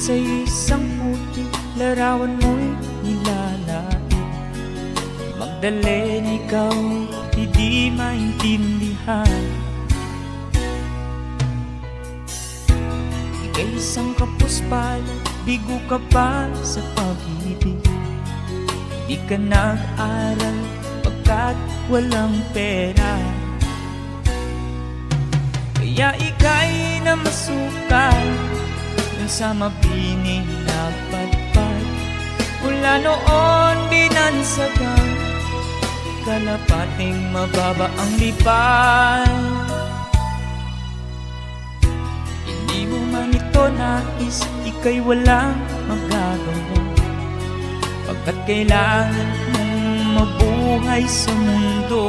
sa isang puting larawan mo'y nilalait. Magdalena, ikaw hindi maintindihan. Ika'y isang kapuspalad, bigo ka pa sa pag-ibig. Di ka nag-aral pagkat walang pera. Kaya ika'y namasukal dun sa mabining na padpad. Mula noon binansagan, kalapating mababa ang lipad. Hindi mo man ito nais, ika'y walang magagawa, pagkat kailangan mong mabuhay sa mundo.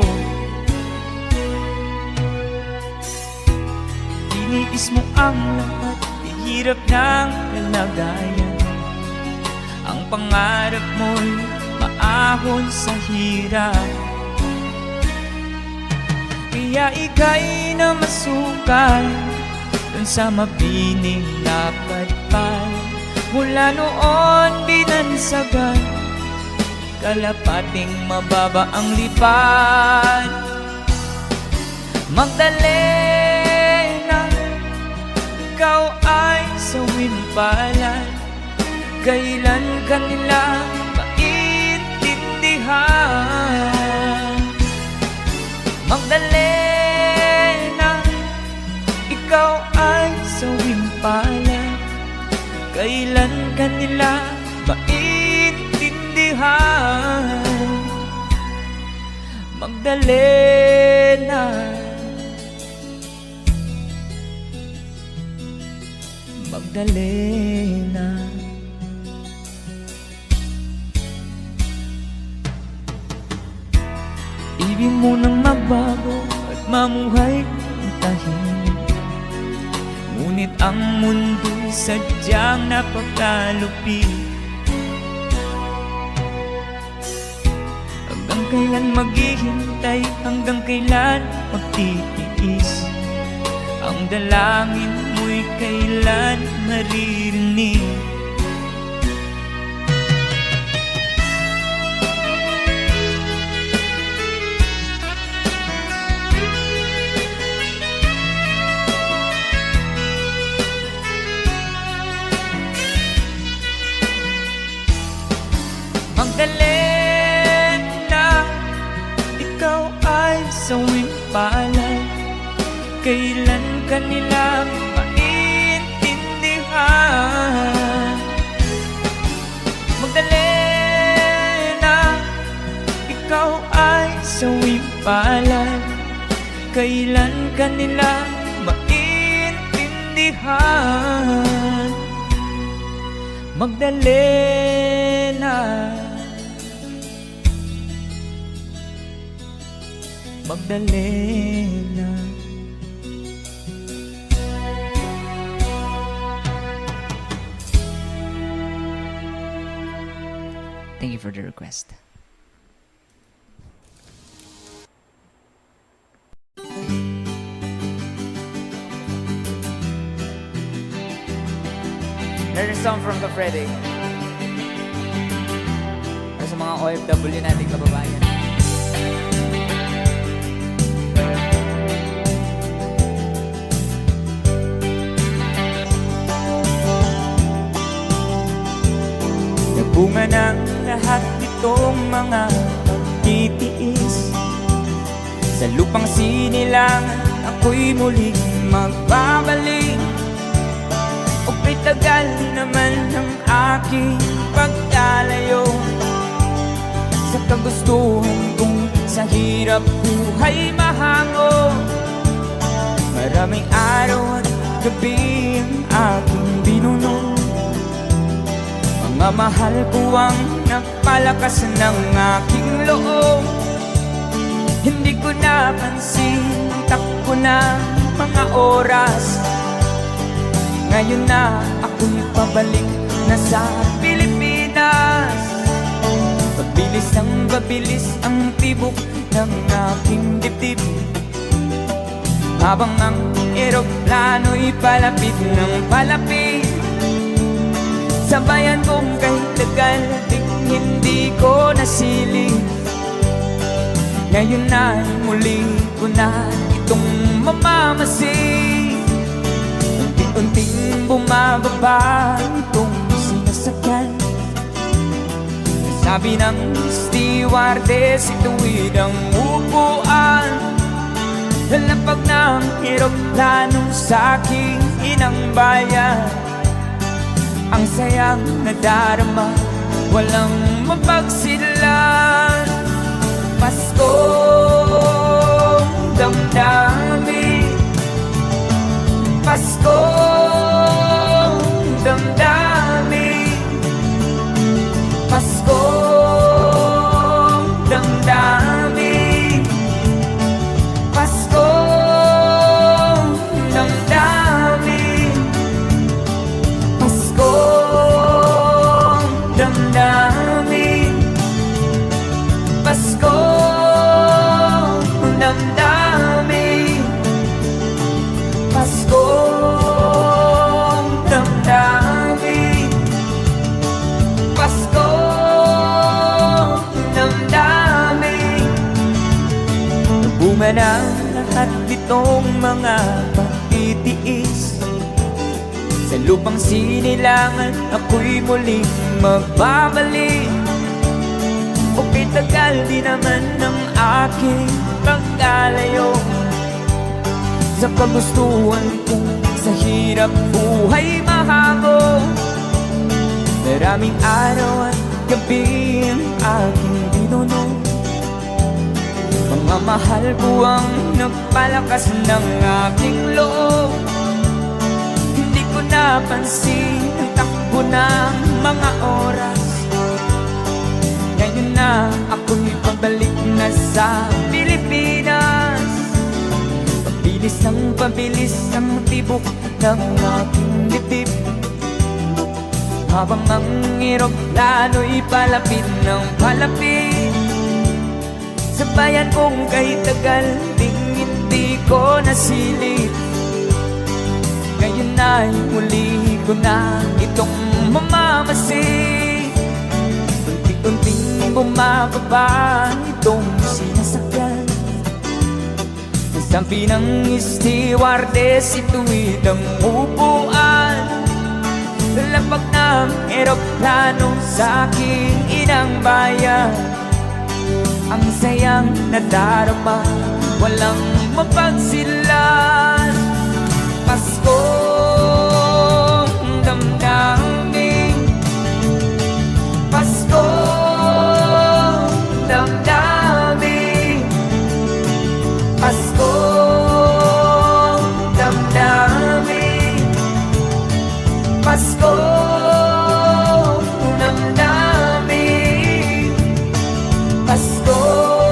Iniis mo ang lahat, hirap ng kalagayan. Ang pangarap mo'y maahon sa hirap. Kaya ika'y namasukal dun sa mabining na padpad. Mula noon binansagan, kalapating mababa ang lipad. Magdalena, ikaw ay sawimpalan. Kailan ka nila maintindihan? Magdalena, ikaw ay sawimpalan. Kailan ka nila maintindihan? Magdalena, Magdalena. Ibig mo nang magbago at mamuhay ng tahimik, ngunit ang mundo'y sadyang napakalupit. Hanggang kailan maghihintay, hanggang kailan magtitiis? Ang dalangin mo'y kailan maririnig? Magdalena, ikaw ay sawimpalan. Kailan ka nila maintindihan? Magdalena, ikaw ay sawimpalan. Kailan ka nila maintindihan? Magdalena, Magdalena. Thank you for the request. There's a song from the Freddy para sa mga OFW nating kababayan. Nagbunga ng lahat itong mga pagtitiis. Sa lupang sinilangan, ako'y muling magbabalik. O kay tagal naman ng aking pagkalayo sa kagustuhan kong sa hirap buhay mahango. Maraming araw at gabi ang aking binuno. Mga mahal ko ang nagpalakas ng aking loob. Hindi ko napansin, takbo na mga oras. Ngayon na ako'y pabalik na sa Pilipinas. Pabilis ang tibok ng aking dibdib, habang ang eroplano'y palapit ng palapit. Sa bayan kong kahit tagal ding hindi ko nasilip, ngayon ay muli ko na itong mamamasid. Unti-unting bumababa itong sinasakyan. Sabi ng stewardess, ituwid ang upuan. Lalapag ng eroplano sa aking inang bayan. Ang sayang nadarama, walang mapagsidlan. Paskong damdamin, Paskong damdamin, Paskong damdamin, Paskong damdamin, Paskong damdamin, Paskong damdamin, Paskong damdamin, Paskong damdamin. Bunga ng lahat itong mga pagtitiis. Sa lupang sinilangan, ako'y muling magbabalik. Okay, tagal di naman ng aking pagkalayo sa kagustuhan kong sa hirap buhay mahango. Maraming araw at gabi ang aking binunong. Mga mahal ko ang nagpalakas ng aking loob. Hindi ko napansin ang takbo ng mga oras. Ngayon na ako'y pabalik na sa Pilipinas. Pabilis ang tibok ng aking dibdib, habang ang eroplano'y palapit ng palapit. Sa bayan kong kahit tagal ding hindi ko nasilip, ngayon ay muli ko na itong mamamasid. Unti-unting bumababa itong sinasakyan. Sabi ng stewardess, ituwid ang upuan. Lalapag ng eroplano sa aking inang bayan. Ang sayang nadarama, walang mapagsilan. Paskong damdamin, Paskong damdamin, Paskong damdamin, Paskong damdamin, Paskong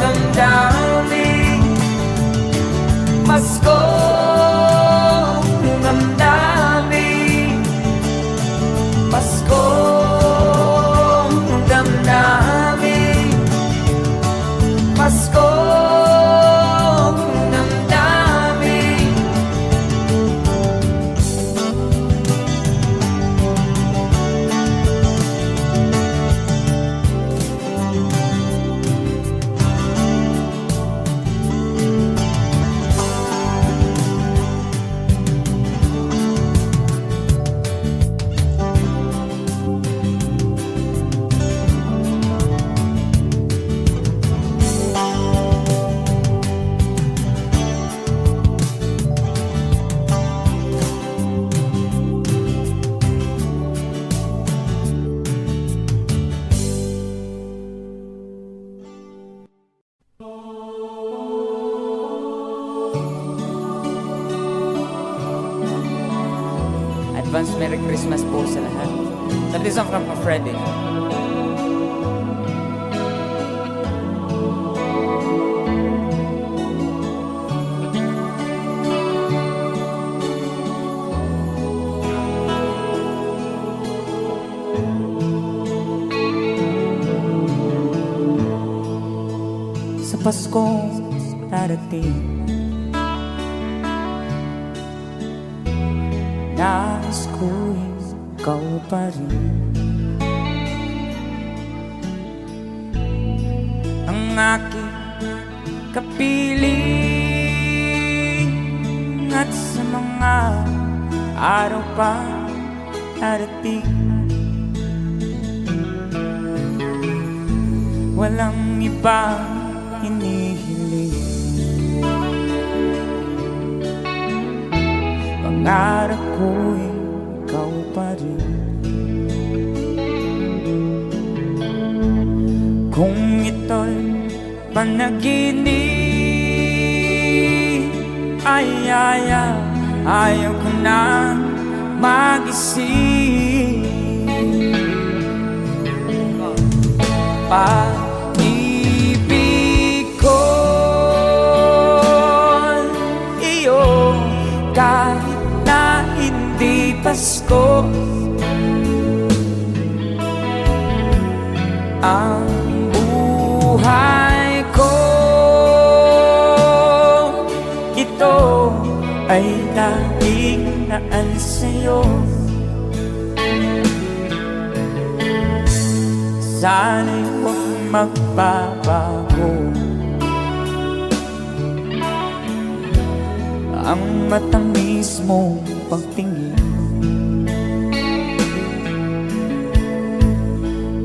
damdamin, Paskong damdamin, Paskong damdamin, Paskong damdamin. Advance Merry Christmas po sa lahat. That is from Freddy. Sa Paskong darating, nais ko'y ikaw pa rin. Ang aking kapiling at sa mga araw pa darating, walang ibang hinihiling. Pangarap ko'y ikaw pa rin. Kung ito'y panaginip, ayaw ko na magising. Pag-ibig ko'y iyo, kahit na hindi Pasko. Ang buhay ko, ito ay laging naan sa'yo. Sana'y huwag magbabago ang matamis mong pagtingin.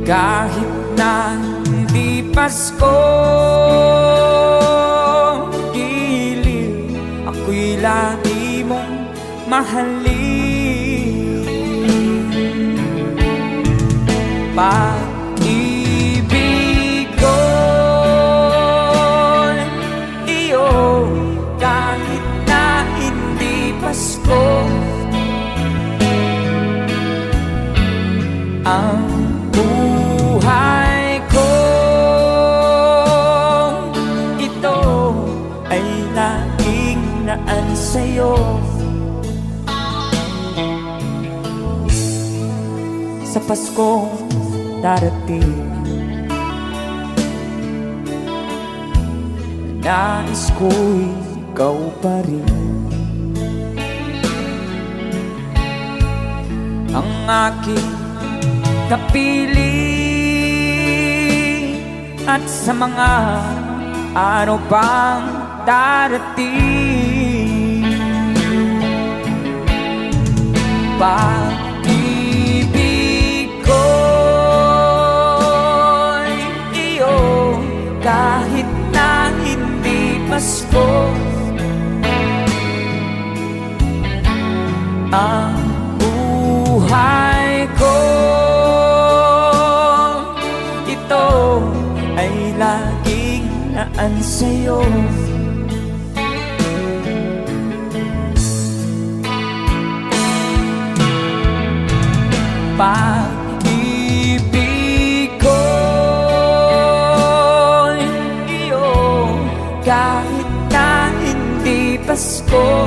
Kahit na hindi Pasko, giliw, ako'y lagi mong mahalin. Pag-ibig ko'y iyo, kahit na hindi Pasko. Ang buhay ko, ito ay laging naan sa'yo. Sa Pasko darating, nais ko'y ikaw pa rin. Ang aking kapiling at sa mga araw pang darating, pag-ibig ko'y iyo, kahit na hindi Pasko. Ang buhay ko, ito ay laging naan sa'yo. Pag-ibig ko'y iyo, kahit na hindi Pasko.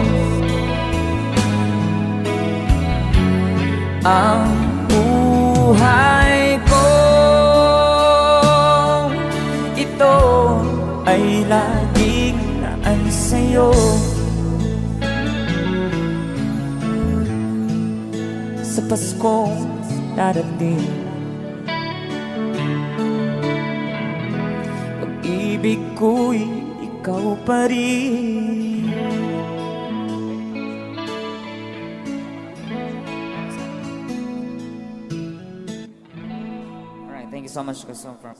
Ang buhay ko, ito ay laging naan sa'yo. Sa Pasko darating, pag-ibig ko'y ikaw pa rin. Alright, thank you so much, Christopher.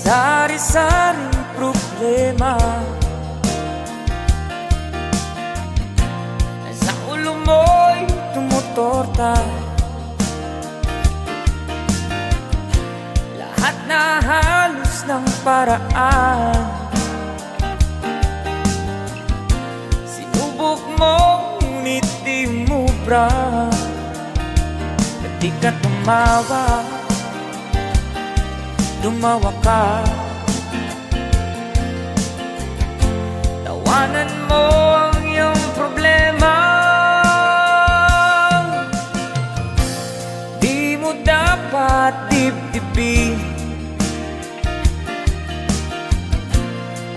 Sari-saring problema sa ulo mo'y tumutorta. Lahat na halos ng paraan, sinubok mo ngunit di mo bra. At di ka tumawa, lumawa ka. tawanan mo ang iyong problema. Di mo dapat dibdibin,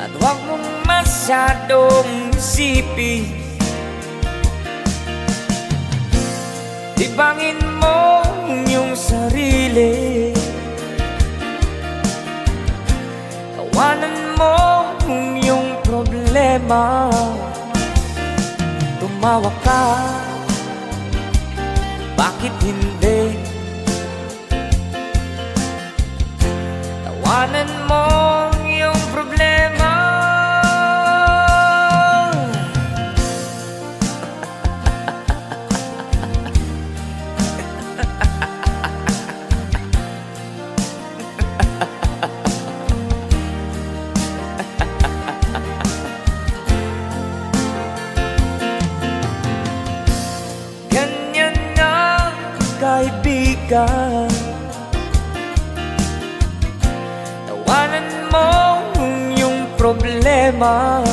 at huwag mong masyadong isipin. Libangin mo ang iyong sarili, tawanan mo ang iyong problema. Tumawa ka, bakit hindi? Tawanan mo ang iyong problema. Ganyan na, kaibigan. Tawanan mo ang iyong problema.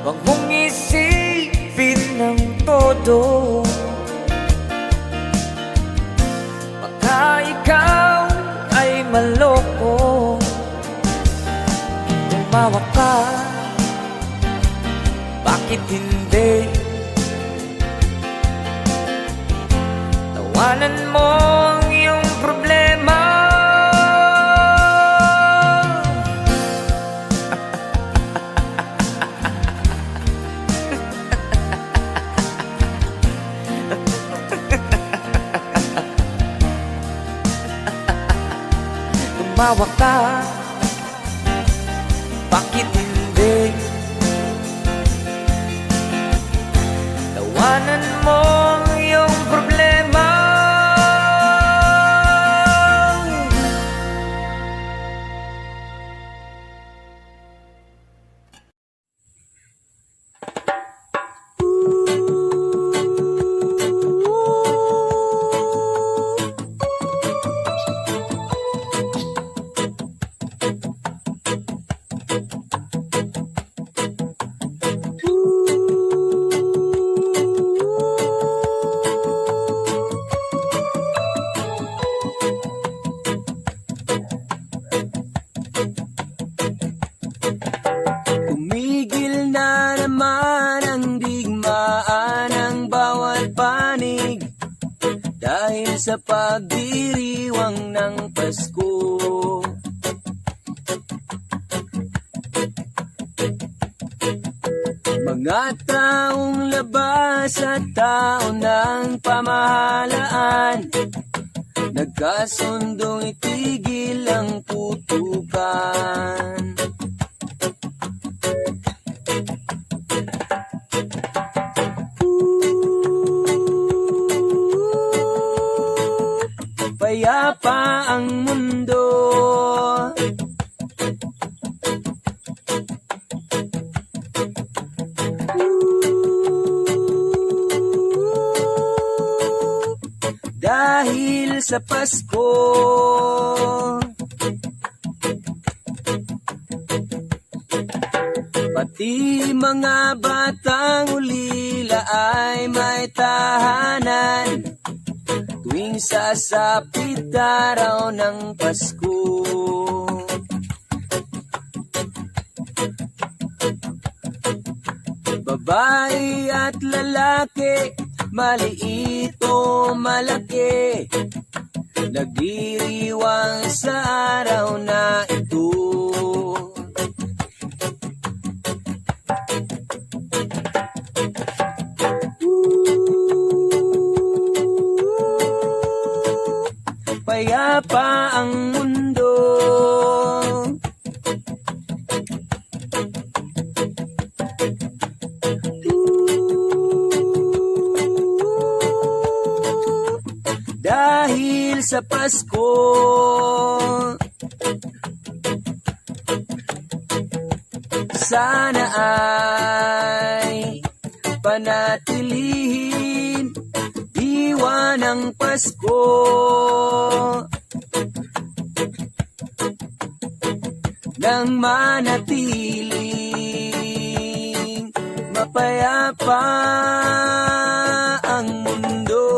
Huwag mong isipin ng todo, baka ikaw ay maloko. Tumawa ka, bakit hindi? Tawanan mo ang iyong problema. Tumawa ka, bakit hindi? Tawanan mo ang iyong problema. Tumigil na naman ang digmaan ng bawat panig dahil sa pagdiriwang ng Pasko. Mga taong labas at tao ng pamahalaan, nagkasundong itigil ang putukan. Payapa ang mundo, dahil sa Pasko. Pati mga batang ulila ay may tahanan tuwing sasapit araw ng Pasko. Babae at lalaki, maliit o malaki, nagdiriwang sa araw na ito. Payapa ang mundo, dahil sa Pasko. Sana ay panatilihin diwa ng Pasko. nang manatiling mapayapa ang mundo.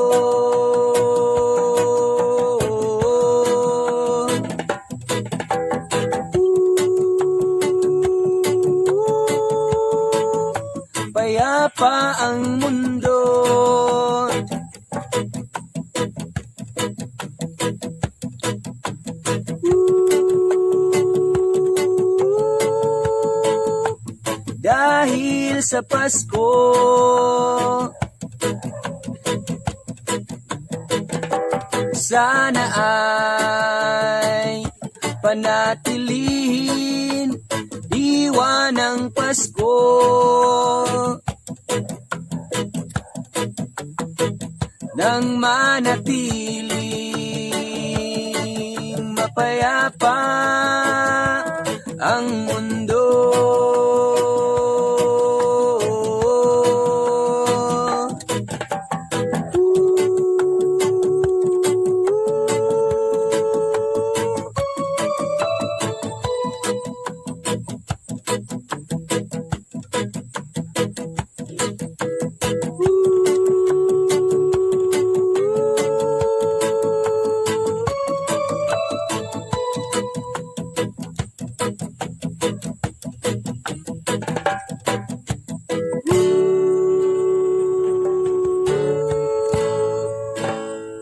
Payapa ang mundo. Dahil sa Pasko, sana ay panatilihin diwa ng Pasko. Nang manatiling mapayapa ang mundo.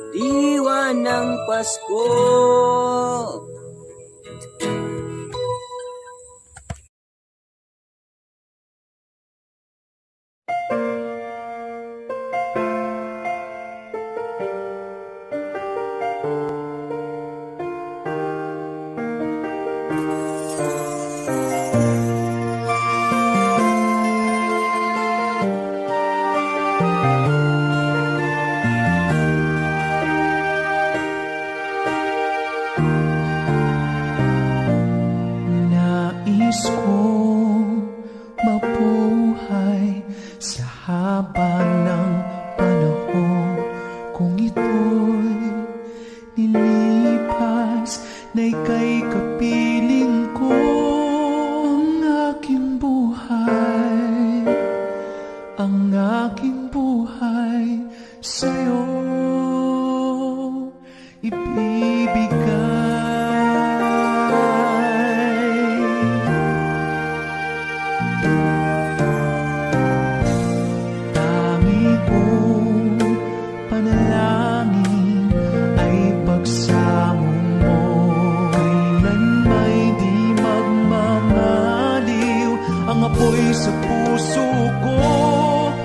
Diwa ng Pasko. Nais kong mabuhay sa haba ng panahon. Kung ito'y nilipas na ika'y kapiling ko. Ang aking buhay, ang aking buhay sa'yo ibibigay. Panalangin ay pagsamong mo, kailan may di magmamaliw ang apoy sa puso ko.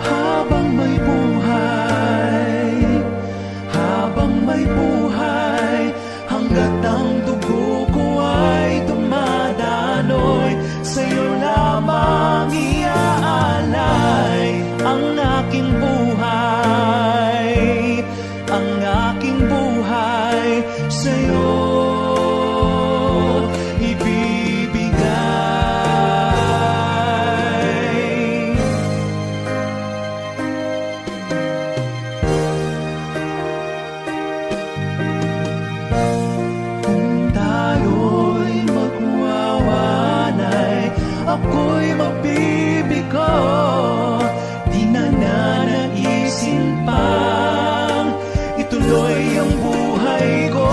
Habang may buhay, habang may buhay, hanggat ang dugo ko ay dumadaloy, sa'yo lamang iaalay ang aking buhay, ang aking buhay sa'yo ibibigay. Kung tayo'y magwawanay, ako'y magbibigo. Di na nanaisin pang ituloy ang buhay ko.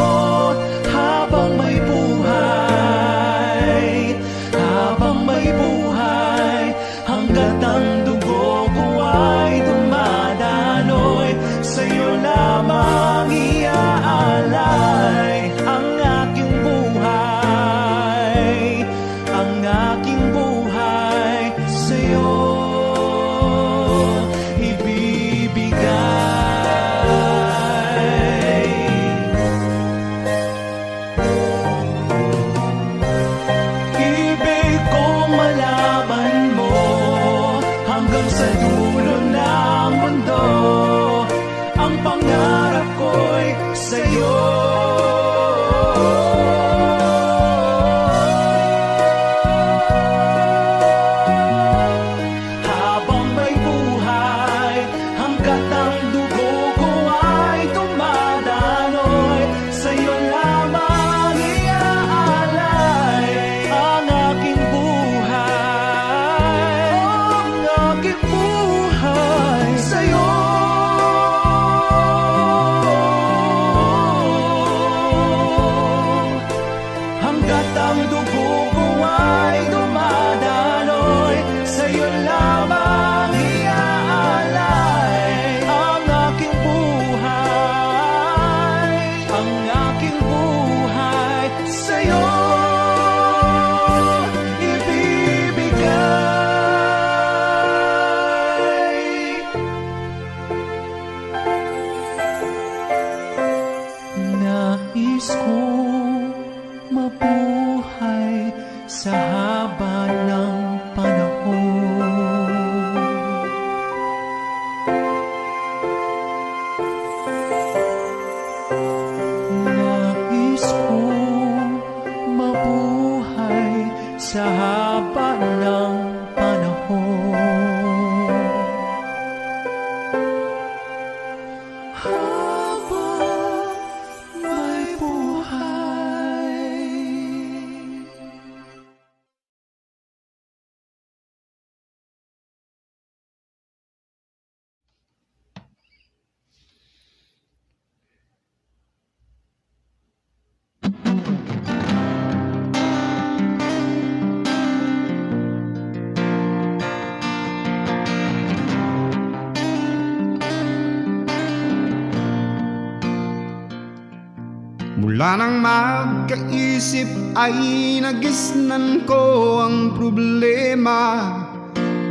Habang may buhay, habang may buhay, hanggat ang dugo ko ay dumadaloy, sa'yo lamang iaalay ang aking buhay, ang aking buhay sa'yo ibibigay. Ibig kong malaman mo hanggang sa dulo ng mundo, ang pangarap ko'y sa'yo. Habang may buhay, hanggat ang dugo ko ay dumadaloy, sa'yo lamang iaalay ang mabuhay sa haba ng panahon. Nais kong mabuhay sa haba ng panahon. Habang may buhay. Mula nang magkaisip ay nagisnan ko ang problema.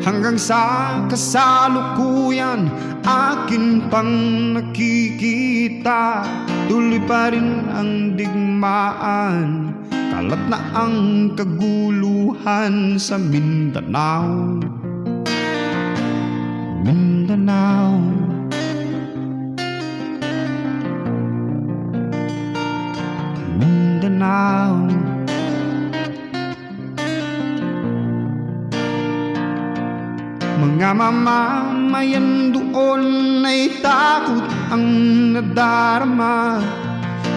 Hanggang sa kasalukuyan akin pang nakikita. Tuloy pa rin ang digmaan, kalat na ang kaguluhan sa Mindanao. Mindanao, Mindanao. Mga mamamayan doon ay takot ang nadarama.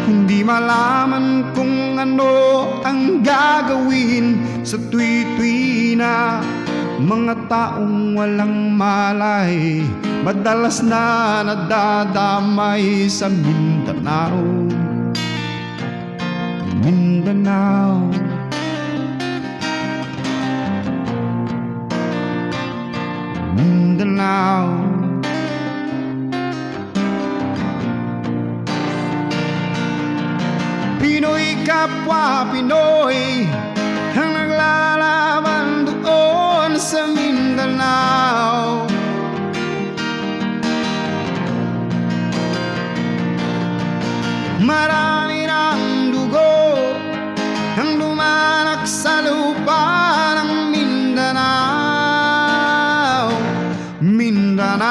Hindi malaman kung ano ang gagawin sa tuwi-tuwi na. Mga taong walang malay, madalas na nadadamay sa Mindanao. Mindanao, Mindanao. Pinoy kapwa Pinoy ang naglalaban doon sa Mindanao. Marami ng dugo ang lumanak sa lupa ng Mindanao. Mindanao,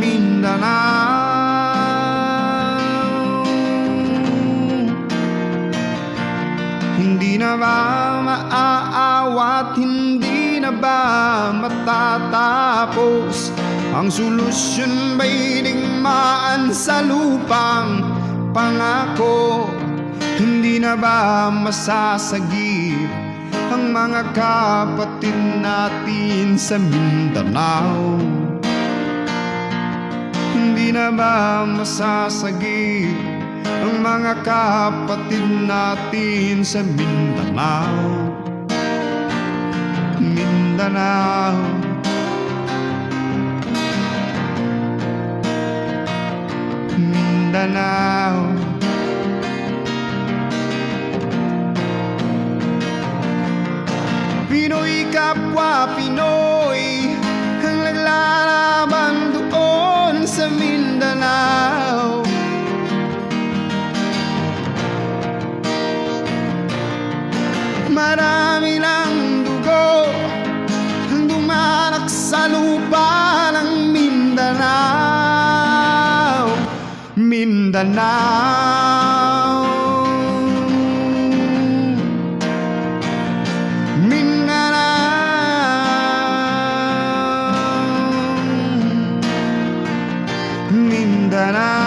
Mindanao. Hindi na ba maaawat, hindi na ba matatapos? Ang solusyon ba'y digmaan sa lupang pangako? Hindi na ba masasagip ang mga kapatid natin sa Mindanao? Hindi na ba masasagip ang mga kapatid natin sa Mindanao? Mindanao, Mindanao. Pinoy kapwa Pinoy ang naglalaban doon sa Mindanao. Marami lang dugo ang dumanak sa lupa ng Mindanao. Mindanao, Mindanao, Mindanao.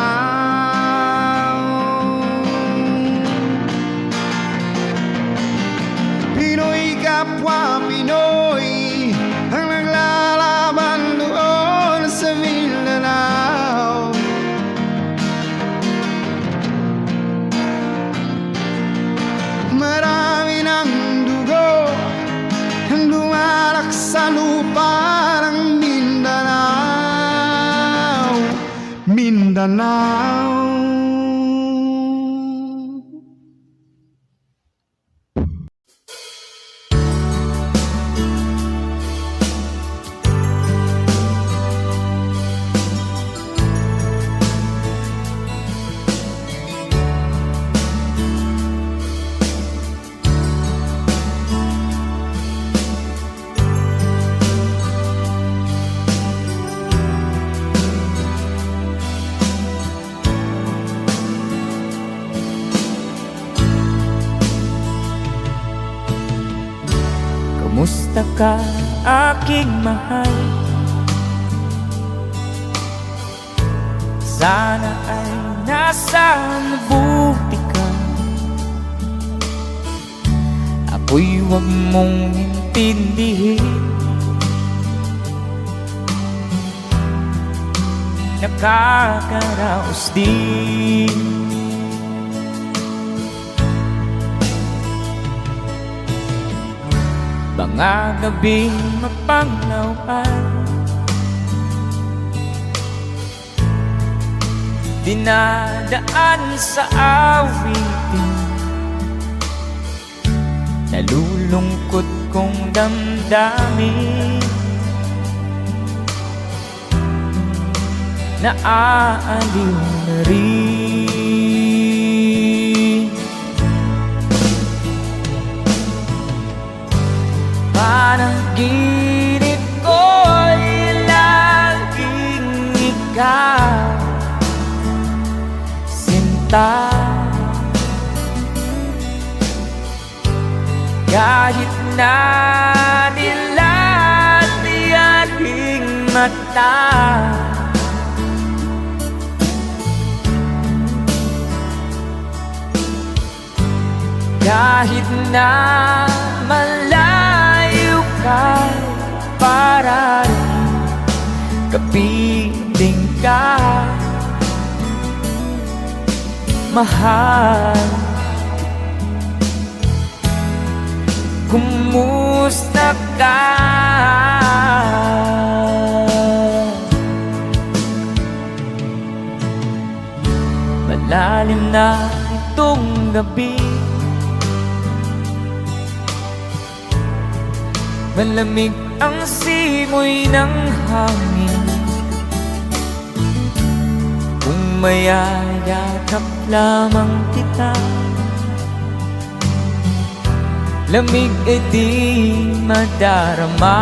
Pinoy kapwa Pinoy ang naglalaban doon sa Mindanao. Marami ng dugo ang lumarak sa lupa ng Mindanao. Mindanao. Kumusta ka, aking mahal? Sana ay nasa mabuti ka. Ako'y huwag mong intindihin. Nakakaraos din. Mga gabing mapanglawan, dinadaan sa awitin, nalulungkot kong damdamin, naaaliw na rin. Panaginip ko'y laging ikaw, sinta. Kahit na dilati aking mata, kahit na malayo ka, para rin kapiling ka, mahal. Kumusta ka? Malalim na itong gabi, malamig ang simoy ng hangin. Kung mayayakap lamang kita, lamig ay di madarama.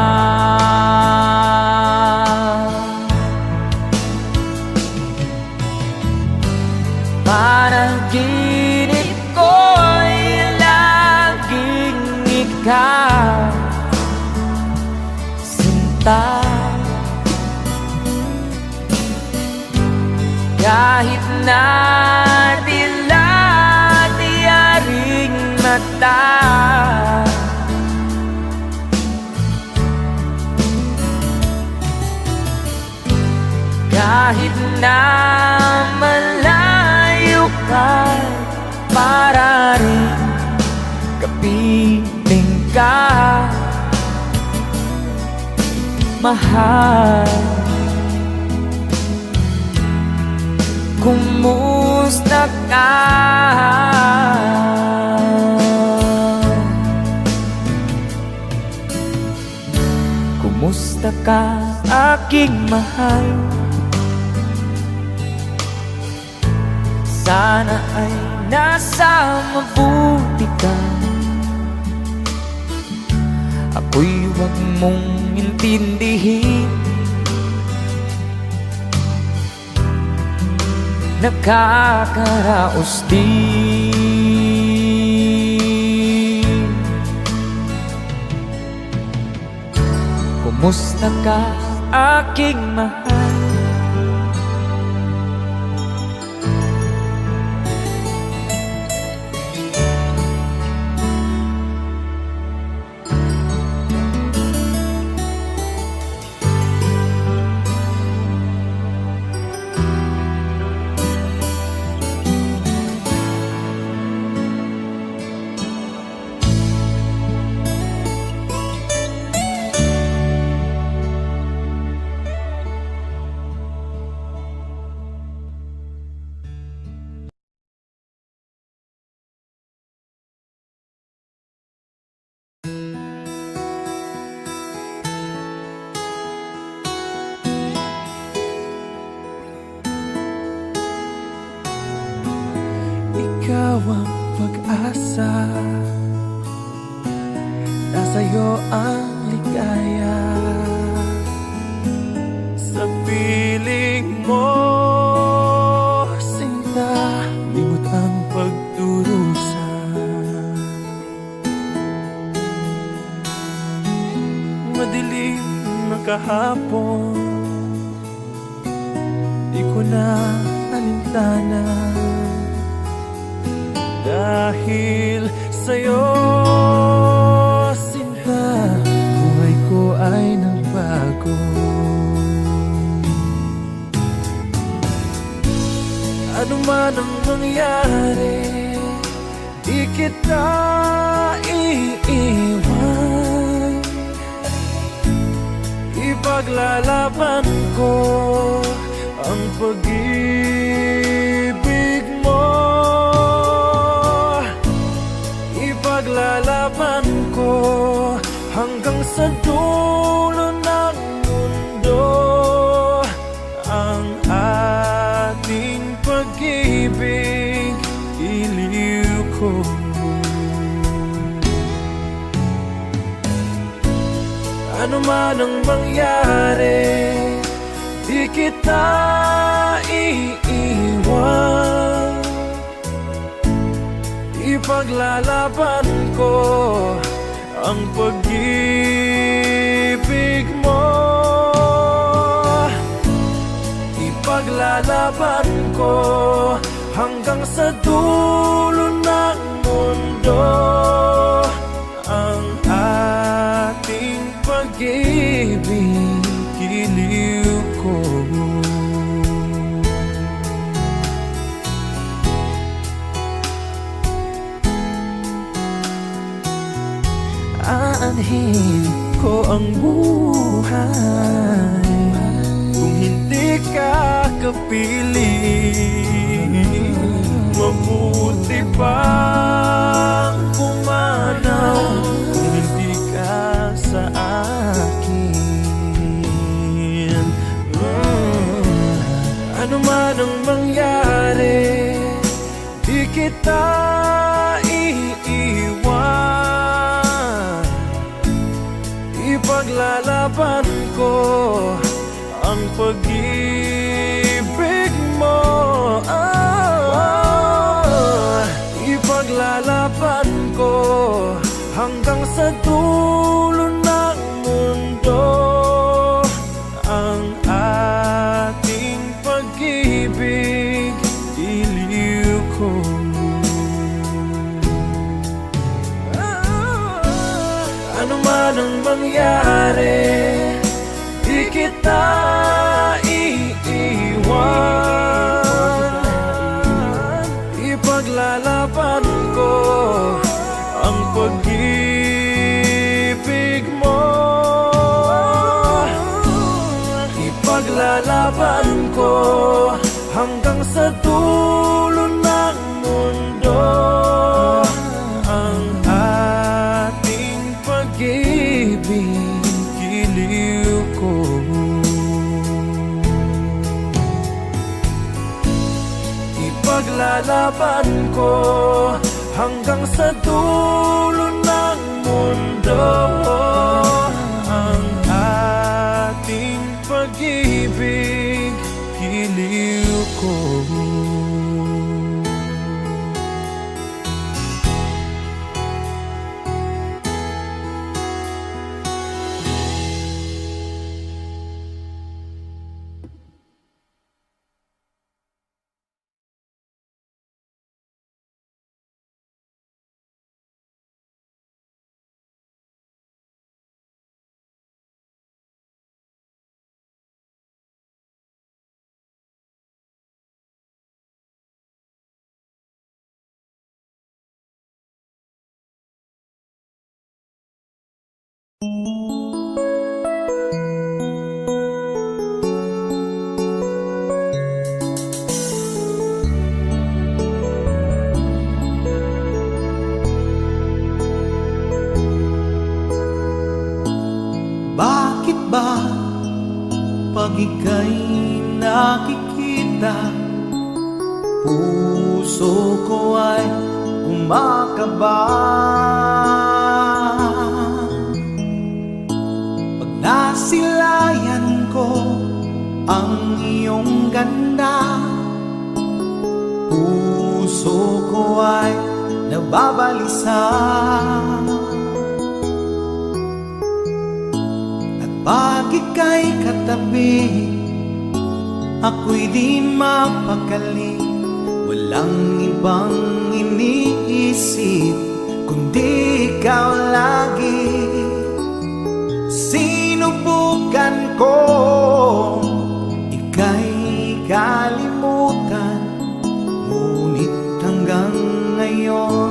Panaginip ko'y laging ikaw, sinta. Kahit na dilati aring mata, kahit na malayo ka, para rin kapiling ka, mahal. Kumusta ka? Kumusta ka, aking mahal? Sana ay nasa mabuti ka. Ako'y huwag mong intindihin. Nakakaraos din. Kumusta ka, aking mahal? Ikaw ang pag-asa, nasa'yo ang ligaya. Sa piling mo, sinta, limot ang pagdurusa. kahapon, di ko na alintana. Dahil sa'yo, sinta, buhay ko ay nagbago. Ano man ang mangyari, di kita iiwan. Ipaglalaban ko ang pag-ibig mo. Ipaglalaban ko hanggang sa dulo ng mundo ang ating pag-ibig, iliw ko. Ano man ang mangyari, di kita iiwan. Ipaglalaban ko ang pag-ibig mo. Ipaglalaban ko hanggang sa dulo ng mundo ang ating pag-ibig, iliw ko. Aanhin ko ang buhay kung hindi ka kapiling. Mabuti pang pumanaw kung hindi ka sa akin. Ano man ang mangyari, di kita iiwan. Ipaglalaban ko ang pag-ibig mo. Ipaglalaban ko hanggang sa dulo ng mundo ang ating pag-ibig, iliw ko. Ano man ang mangyari, di kita iiwan. Ipaglalaban ko ang pag-ibig mo. Ipaglalaban ko hanggang sa dulo ng mundo ang ating pag-ibig, iliw ko. Ipaglalaban ko hanggang sa dulo ng mundo ang ating pag-ibig, iliw ko. Bakit ba pag ika'y nakikita, puso ko ay kumakaba? Pag nasilayan ko ang iyong ganda, puso ko ay nababalisa. Pag ika'y katabi, ako'y di mapakali. Walang ibang iniisip kundi ikaw lagi. Sinubukan ko ika'y kalimutan, ngunit hanggang ngayon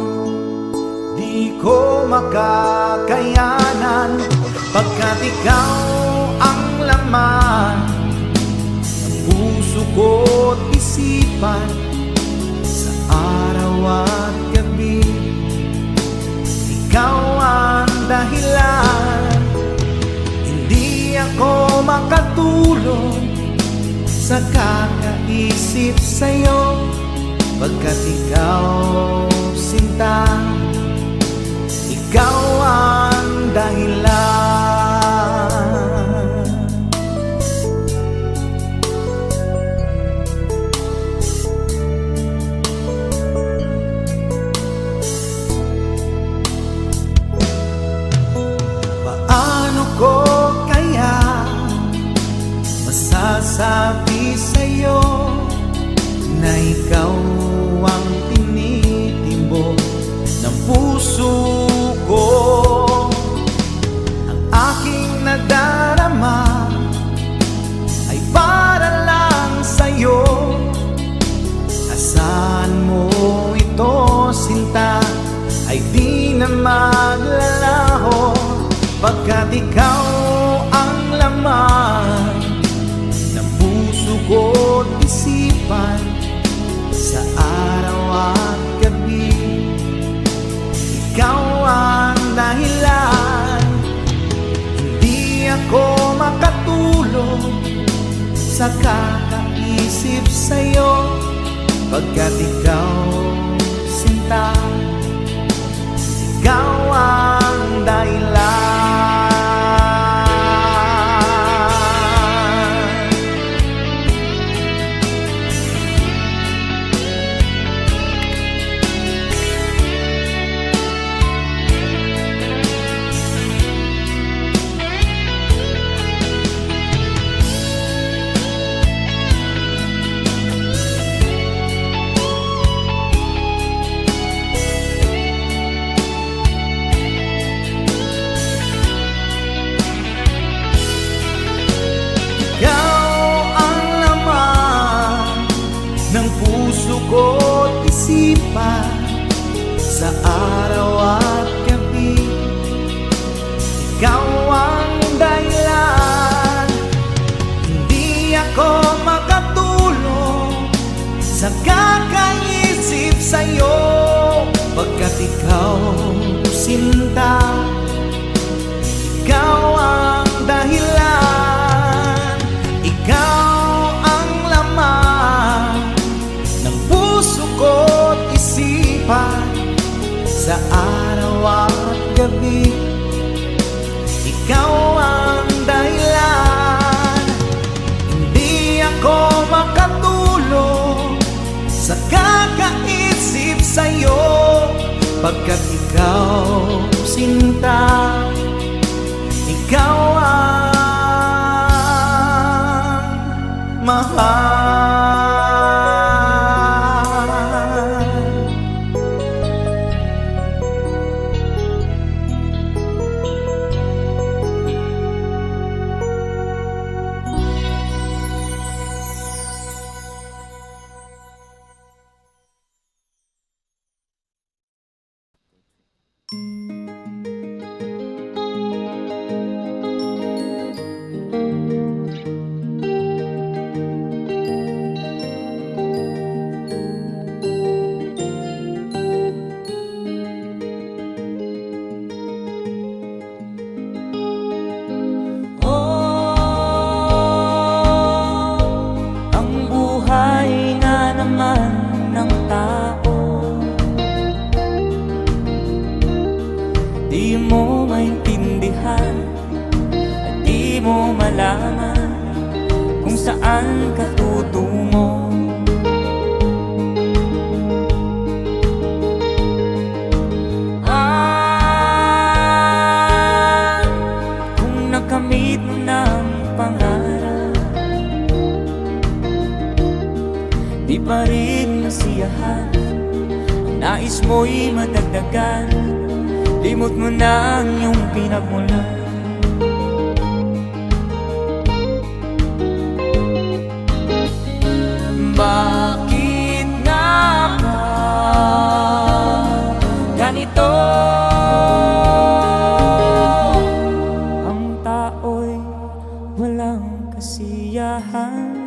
di ko makakayanan. Pagkat ikaw ang laman ng puso ko't isipan, sa araw at gabi ikaw ang dahilan. Hindi ako makatulog sa kakaisip sa'yo, pagkat ikaw sinta, ikaw ang dahilan. Paano ko kaya masasabi sa'yo na ikaw ang tinitimbok ng puso ko? Ang aking nadarama ay para lang sa'yo. Asahan mo ito, sinta, ay di na maglalaho, pagkat ikaw ang laman ng puso ko't isipan, sa araw at gabi ikaw ang dahilan. Hindi ako makatulog sa kakaisip sa'yo, pagkat ikaw sinta, ikaw ang dahilan. Ko't isipan, sa araw at gabi ikaw ang dahilan. Hindi ako makatulog sa kakaisip sa'yo, pagkat ikaw sinta, ikaw ang dahilan. Ikaw ang laman ng puso ko't isipan, sa araw at gabi ikaw ang dahilan. Hindi ako makatulog sa kakaisip sa'yo, pagkat ikaw sinta, ikaw ang mahal. Di mo maintindihan at di mo malaman kung saan ka tutungo. Kung nakamit mo di pa rin nasiyahan. Ang nais mo'y madagdagan, limot mo na ang iyong pinagmulan. Bakit nga ba ganito? Ang tao'y walang kasiyahan.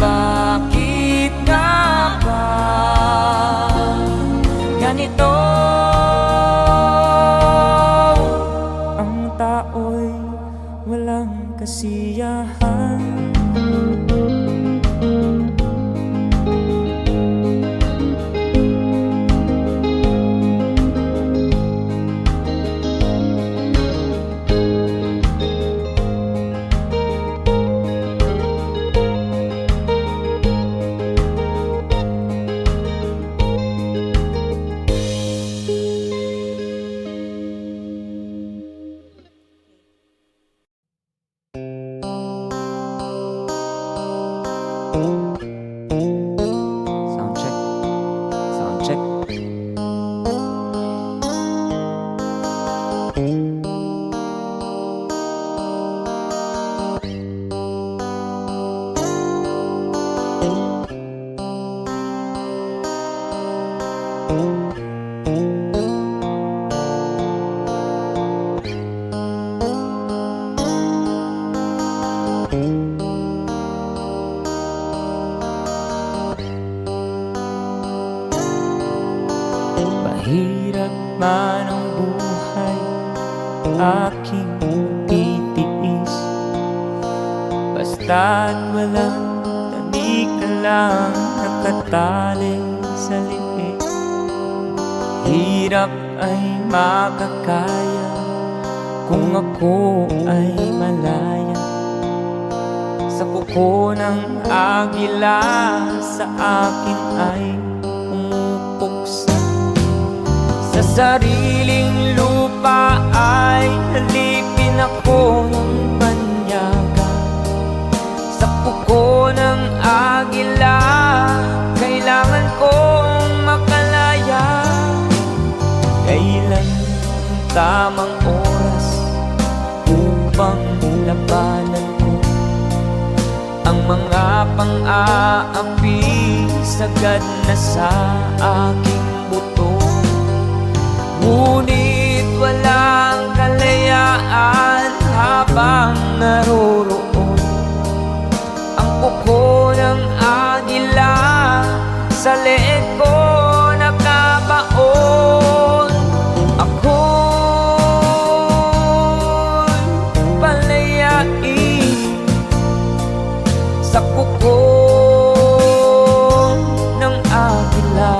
Bakit nga ba ganito? Ang tao'y walang kasiyahan. Sound check. Sound check. Mahirap man ang buhay, aking titiis. Basta't walang tanik ka lang nakatali sa liig. Hirap ay makakaya kung ako ay malaya sa kuko ng agila, sa akin ay pumupuksa. Sa sariling lupa ay halipin ako ng banyaga. Sa kuko ng agila, kailangan kong makalaya. Kailan ang tamang oras upang labanan ko ang mga pang-aapi sagad na sa aking buto? Ngunit walang kalayaan habang naroroon ang kuko ng agila sa leeg ko nakabaon. Ako'y palayain sa kuko ng agila,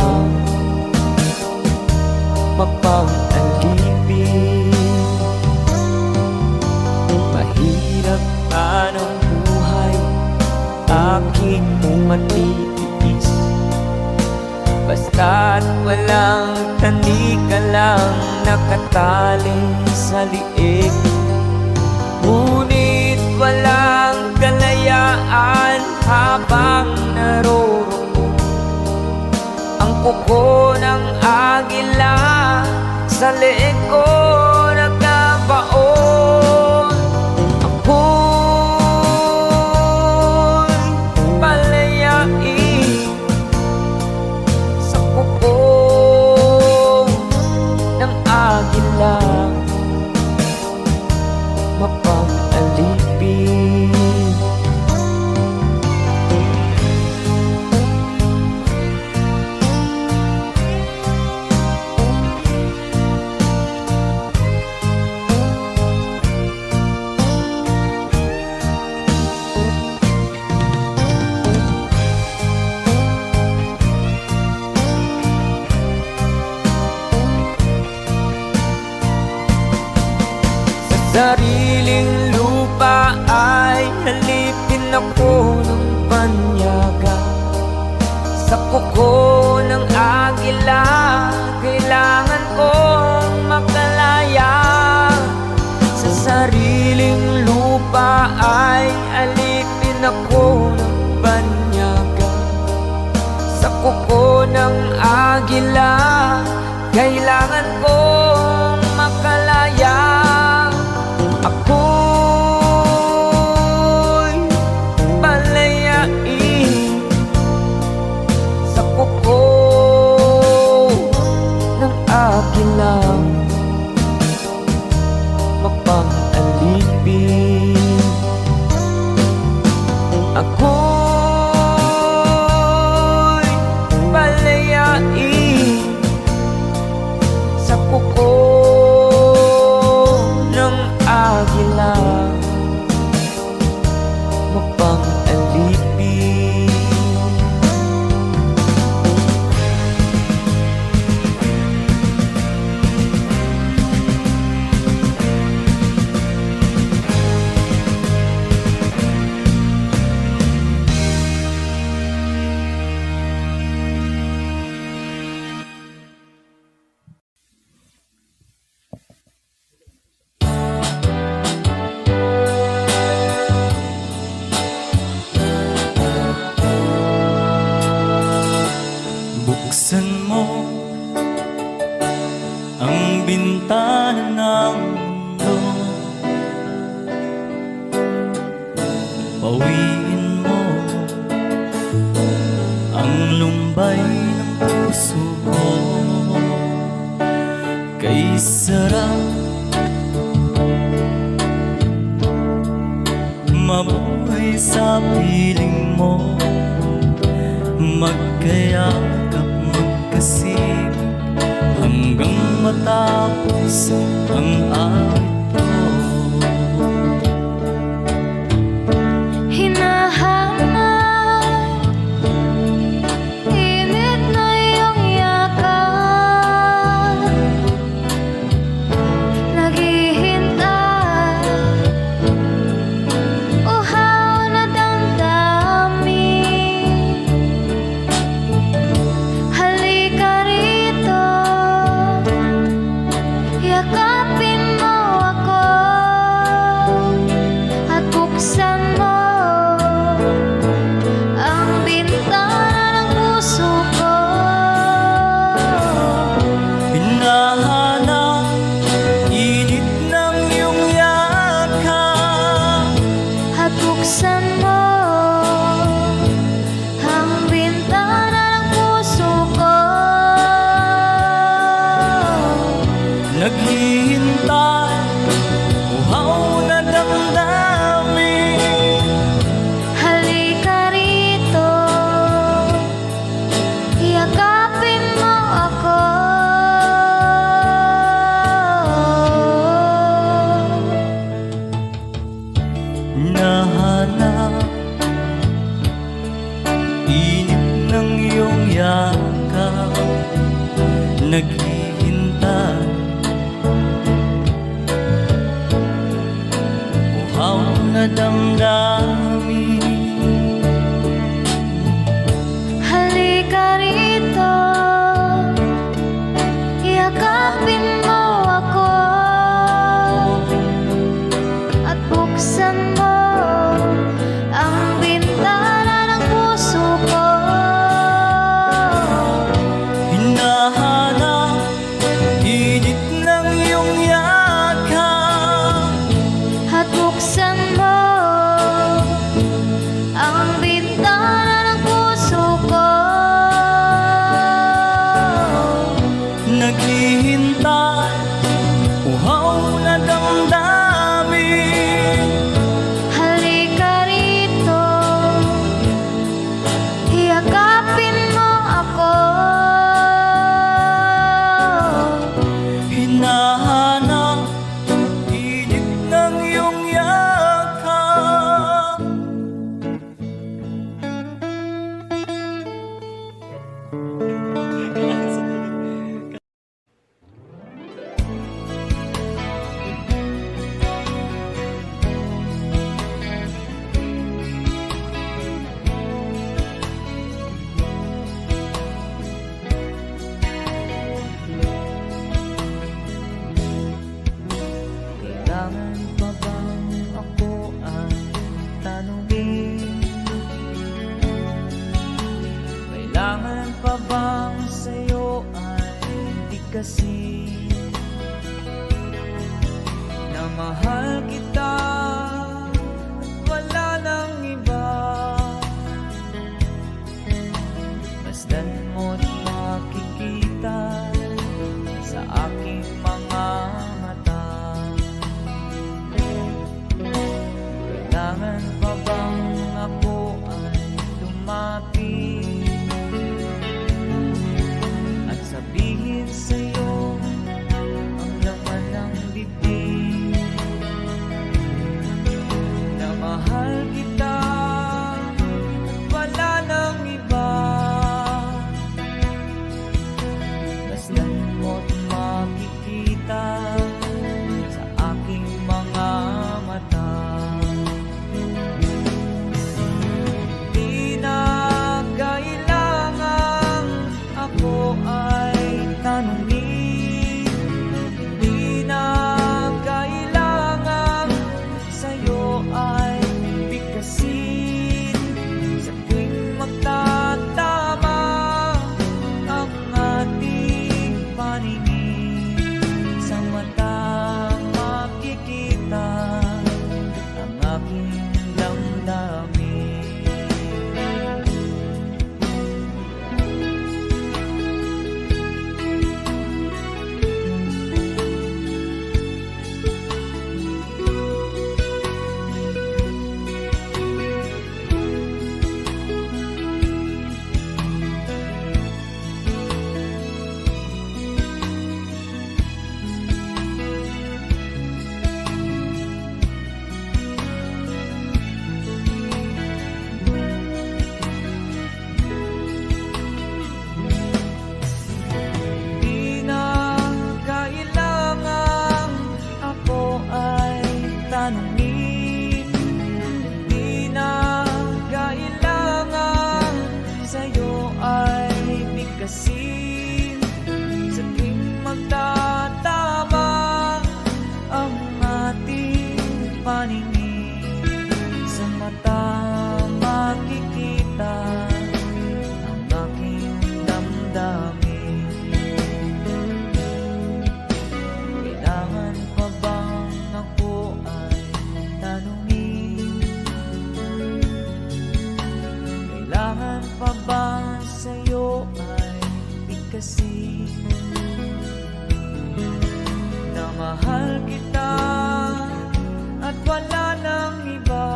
mapang-alipin. Mahirap man ang buhay, aking matitiis. Basta't walang tanik ka lang nakatali sa liig. Ngunit walang kalayaan habang naroroon ang kuko ng agila sa leeg ko nagkabaon. mapag-alipin. Sariling lupa ay halipin ako ng banyaga. Sa kuko ng agila, kailangan kong makalaya. Sa sariling lupa ay alipin ako ng banyaga. Sa kuko ng agila, kailangan kong makalaya. Ako'y palayain sa kuko ng agila, mapag-alipin. Ako'y palayain sa kuko ng agila, mapag-alipin. Buksan mo ang bintana ng mundo, pawiin mo ang lumbay ng puso ko. Kay sarap mabuhay sa piling mo, magkayakap, magkasip hanggang matapos ang awit ko. Hinahanap, init na iyong yakap, naghihintay, uhaw na damdamin. Halika rito, yakapin mo ako at buksan mo ang bintana ng puso ko. Hinahanap, init ng iyong yakap, At buksan mo ang bintana ng puso ko. naghihintay, uhaw na damdamin. Halika rito, yakapin mo ako. Nahanap, init ng iyong yakap, naghihintay, uhaw na damdamin. Halika rito, yakapin mo ako at buksan mo ang bintana ng puso ko. Hinahanap, init ng iyong yakap, At buksan mo bigkasin na mahal kita, wala nang iba. Masdan mo't makikita sa aking mga mata. Kailangan pa bang ako ay lumapit at sabihin sa'yo ang laman ng bibig na mahal kita, wala nang iba. Masdan mo't makikita sa aking mga mata. Di na kailangang ako ay tanungin, di na kailangang sa'yo ay bigkasin. Sa tuwing magtatama ang ating paningin, sa mata makikita ang aking damdamin. Di na kailangang ako ay tanungin, di na kailangang sa'yo ay bigkasin. Sa tuwing magtatama ang ating paningin, sa mata makikita ang aking damdamin. Kailangan pa bang ako ay tanungin? Kailangan pa ba sa'yo ay bigkasin na mahal kita at wala nang iba?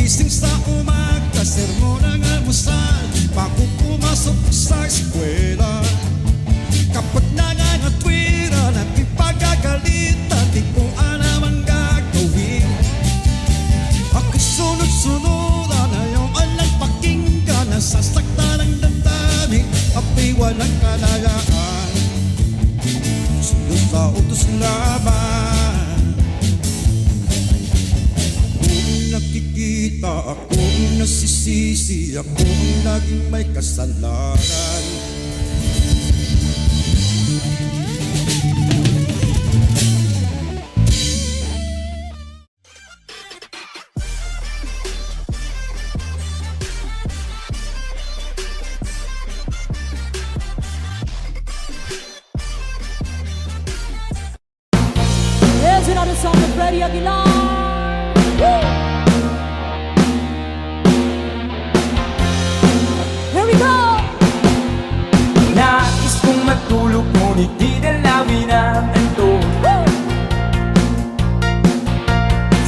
Gising sa umaga, sermon ang almusal, bago pumasok sa eskwela. Kapag nangangatwira, nagpipagagalitan, di ko alam ang gagawin. Ako sunod-sunuran, ayaw alang pakinggan, nasasaktan ang damdamin, ako'y walang kalayaan. Sunod sa utos laban, ako'y nakikita, ako'y nasisisi, ako'y laging may kasalanan. Here's another song of Freddie Aguilar. Woo! Here we go! Nais kong matulog ngunit di dalawin ang antok.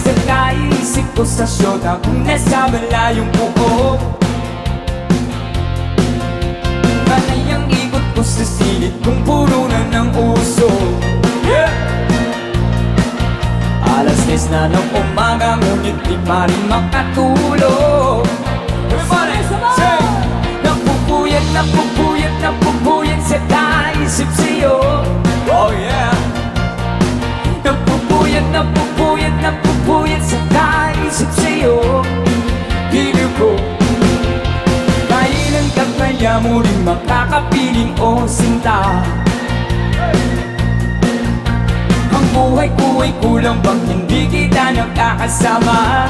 Sa kaisip ko sa syota kung nasa malayong buko. Panay ang ikot ko sa silid kung puro na ng uso. Alas 10 na ng umaga ngunit di pa rin makatulog. Everybody, say! Napupuyat, napupuyat, napupuyat sa kaisip sa'yo. Oh yeah! Napupuyat, napupuyat, napupuyat sa kaisip sa'yo. Piling ko, kailan ka kaya muling makakapiling o sinta? Ang buhay ko ay kulang bang hindi kita nakakasama?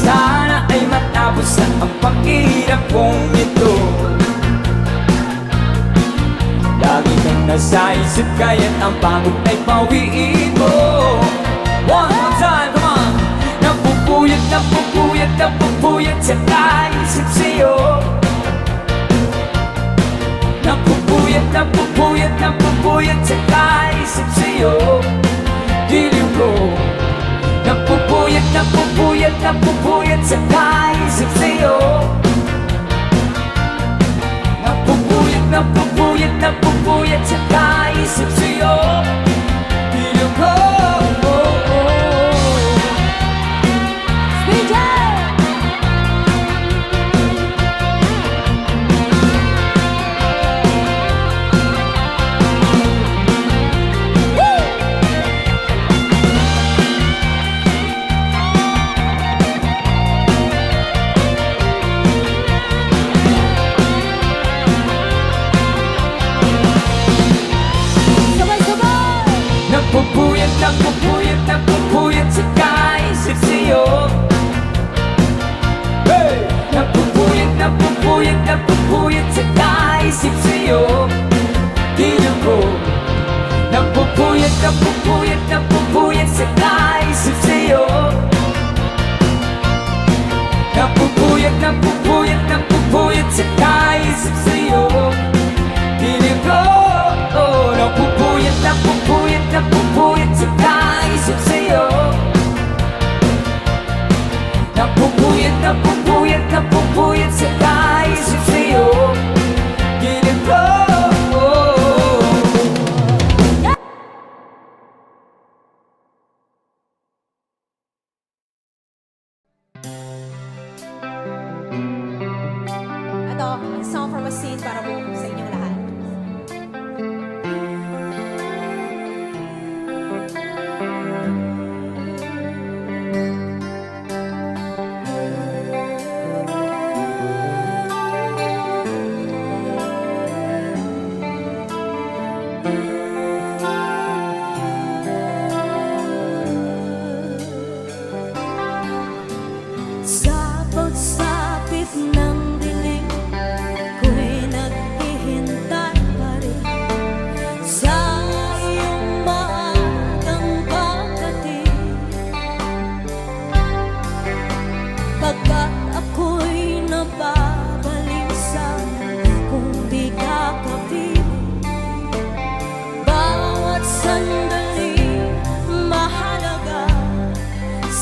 Sana ay matapos na ang paghihirap kong ito. Lagi kang nasa isip kaya't ang pagod ay pawiin mo. One more time, come on! Napupuyat, napupuyat, napupuyat sa kaisip sa'yo. Napupuyat, napupuyat, napupuyat sa kaisip sa'yo. Dilim ko, napupuyat, napupuyat, napupuyat sa kaisip sa'yo. Napupuyat, napupuyat, napupuyat sa kaisip sa'yo. Dilim ko, DJ! Sabay-sabay! napupuyat, napupuyat, napupuyat sa kaisip sa'yo. Hey! Napupuyat, napupuyat, napupuyat sa kaisip sa'yo. Dilim ko, napupuyat, napupuyat, napupuyat sa kaisip sa'yo. Napupuyat, napupuyat, napupuyat sa kaisip sa'yo. Dilim ko, oh, napupuyat, napupuyat, napupuyat sa kaisip sa'yo. Napupuyat, napupuyat, napupuyat sa kaisip sa'yo. Dilim ko, Ito, a song from a scene para po sa inyong lahat. Sa pagsapit ng dilim, ko'y nag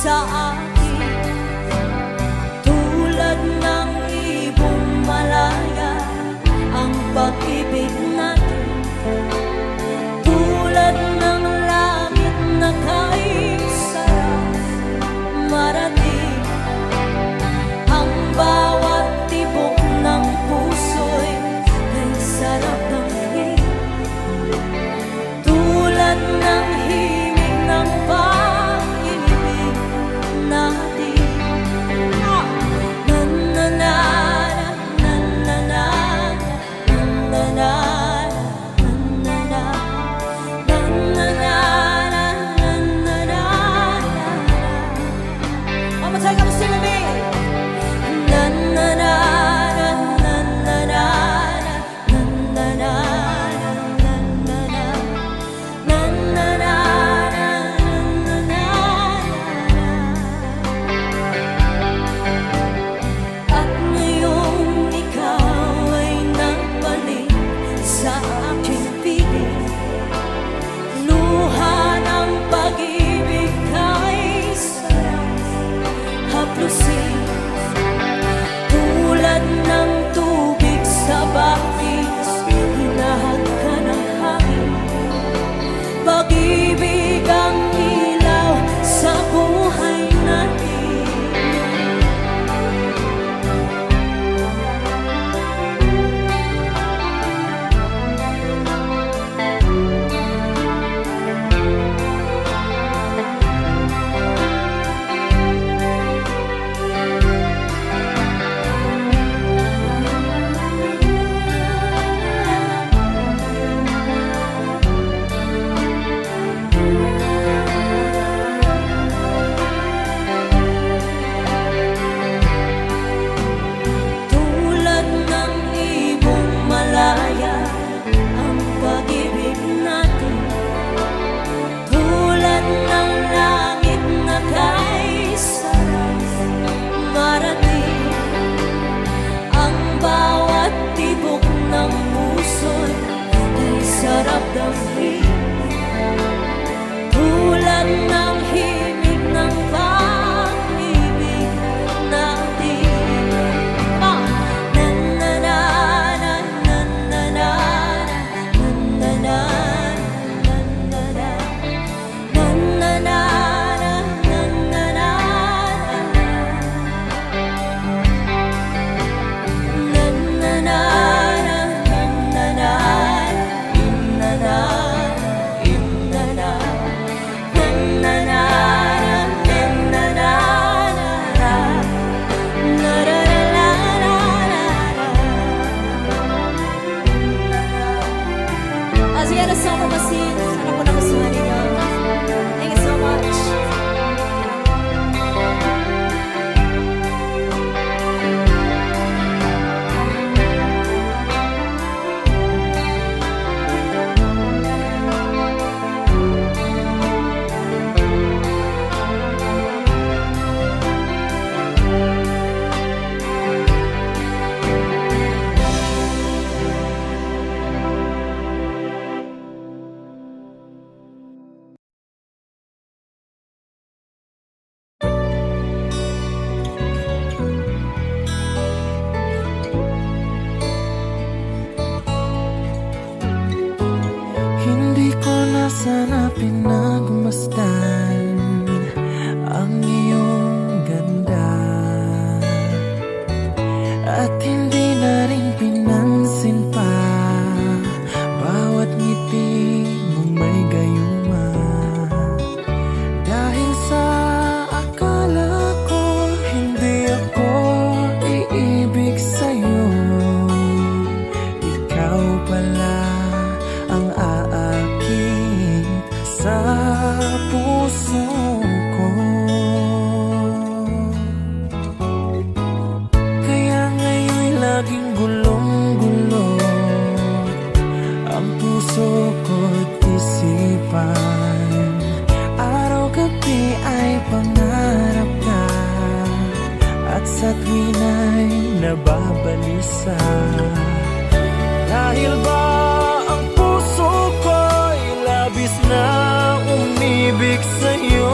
sa akin. Tulad ng ibong malaya ang pag-ibig natin. Tulad ng langit na kay sarap marating. Ang bawat tibok ng puso'y kay sarap ng tulad ng himig ng pag-ibig natin. One more time, come sing with me. Na na na na na na na na na na na na na. Na na na na na na. At ngayong ikaw ay nagbalik sa aking piling, luha ng pag-ibig kay sarap haplusin. Tulad ng tubig sa bakis, hinahag ka ng hangin. Pag-ibig ang ilaw sa buhay natin. Tulad ng ibong malaya ang pag-ibig natin. Tulad ng langit na kay sarap marating. Ang bawat tibok ng puso'y kay sarap damhin. Tulad ng himig ng pag-ibig natin. Na na na na na na na na na na na na na. Na na na na na na na. Na na na na na na na. Na na na na. Na na na. As we had a song from Asin, sana po nagustuhan ninyo. Thank you so much. Hindi ko na sana pinagmasdan ang iyong ganda, at hindi na rin pinansin pa bawat ngiti mong may gayuma. Dahil sa akala ko hindi ako iibig sa'yo, ikaw pala ang aakit sa puso ko. Kaya ngayon'y laging gulong-gulo ang puso ko't isipan. Araw-gabi ay pangarap ka, at sa tuwina'y nababalisa. Dahil ba ang puso ko'y labis na umibig sa'yo,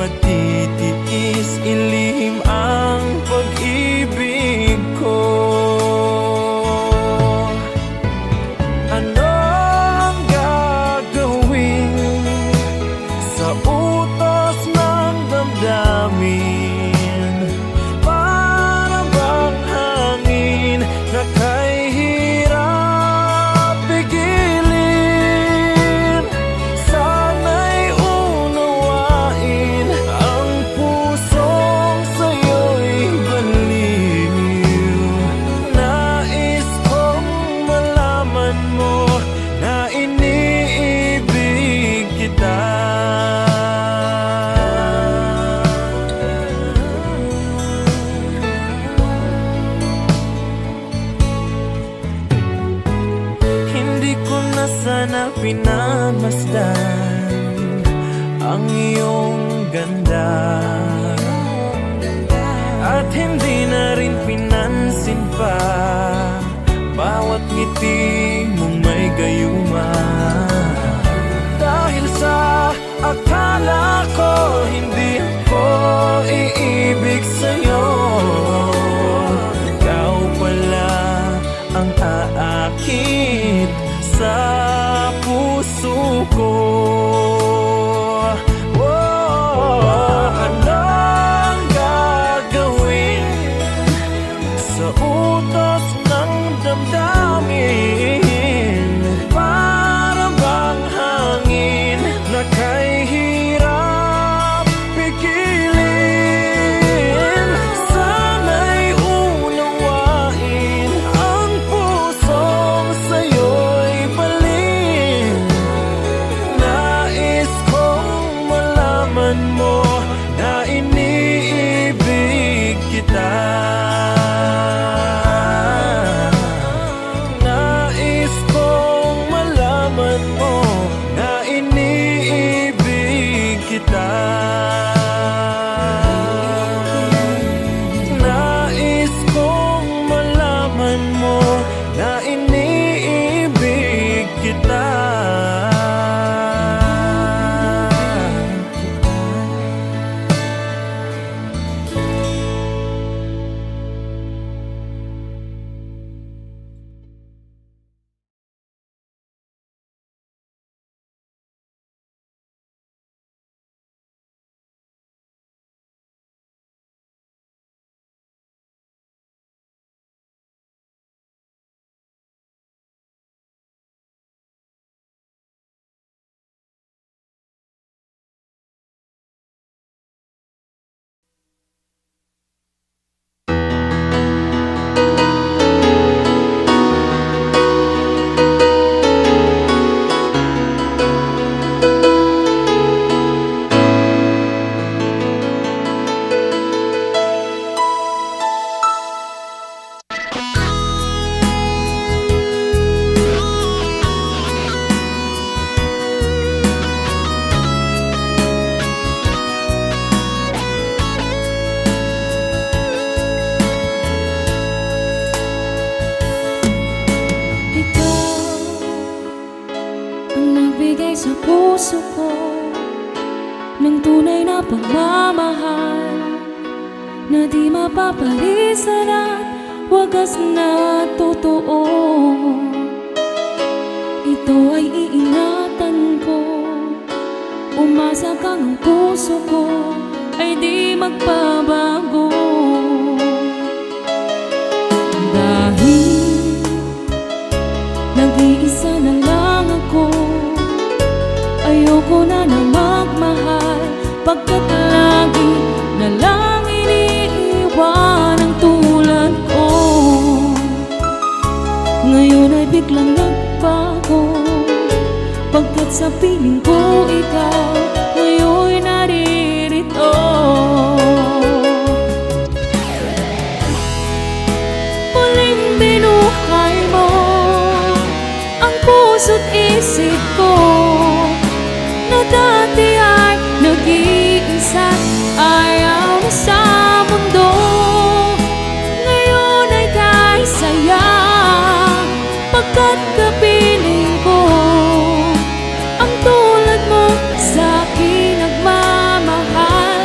matitiis, ilihim ang pag-ibig ko. Ano ang gagawin sa utos ng damdamin? Para bang hangin na kay hirap pigilin? Sana'y unawain ang pusong sa'yo'y baliw. Nais kong malaman mo na iniibig kita. Hindi ko na sana pinamasdan ang iyong ganda, at hindi na rin pinansin pa bawat ngiti mong may gayuma. Dahil sa akala ko hindi ako iibig sa'yo, ikaw pala ang aakit sa puso ko. Ano ang gagawin sa utos ng damdamin? Para bang hangin na kay hirap pigilin? Sana'y unawain ang pusong sa'yo'y baliw. Nais kong malaman mo na iniibig kita. Nais kong malaman mo na iniibig kita. Nais kong malaman mo na iniibig kita. Sa puso ko ng tunay na pagmamahal na di mapapalisan at wagas na totoo. Ito ay iingatan ko, umasa kang ang puso ko ay di magbabago. Dahil nag-iisa na lang ako, ayoko na magmahal, pagkat lagi na lang iniiwan ang tulad ko. Ngayon ay biglang nagbago, pagkat sa piling ko ikaw ngayon'y naririto. Muling binuhay mo ang puso't isip ko, na dati ay nag-iisa't ayaw na sa mundo. Ngayon ay kahit saya, pagkat kapiling ko ang tulad mo sa akin nagmamahal.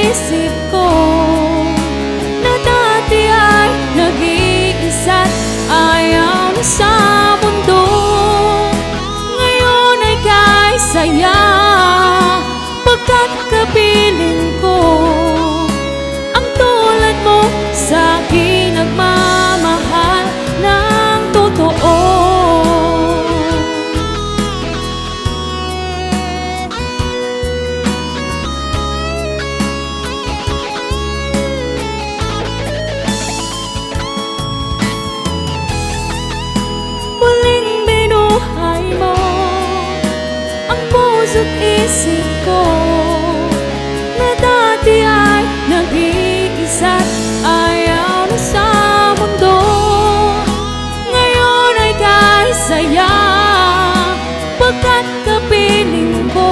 isip ko na dati ay nag-iisa't ayaw na sa mundo. Ngayon ay kay saya pagkat kapiling ko ang tulad mo sa akin nagmamahal ng totoo. Muling binuhay mo ang puso't isip ko na dati ay nag-iisa't ayaw na sa mundo. Ngayon ay kay saya pagkat kapiling ko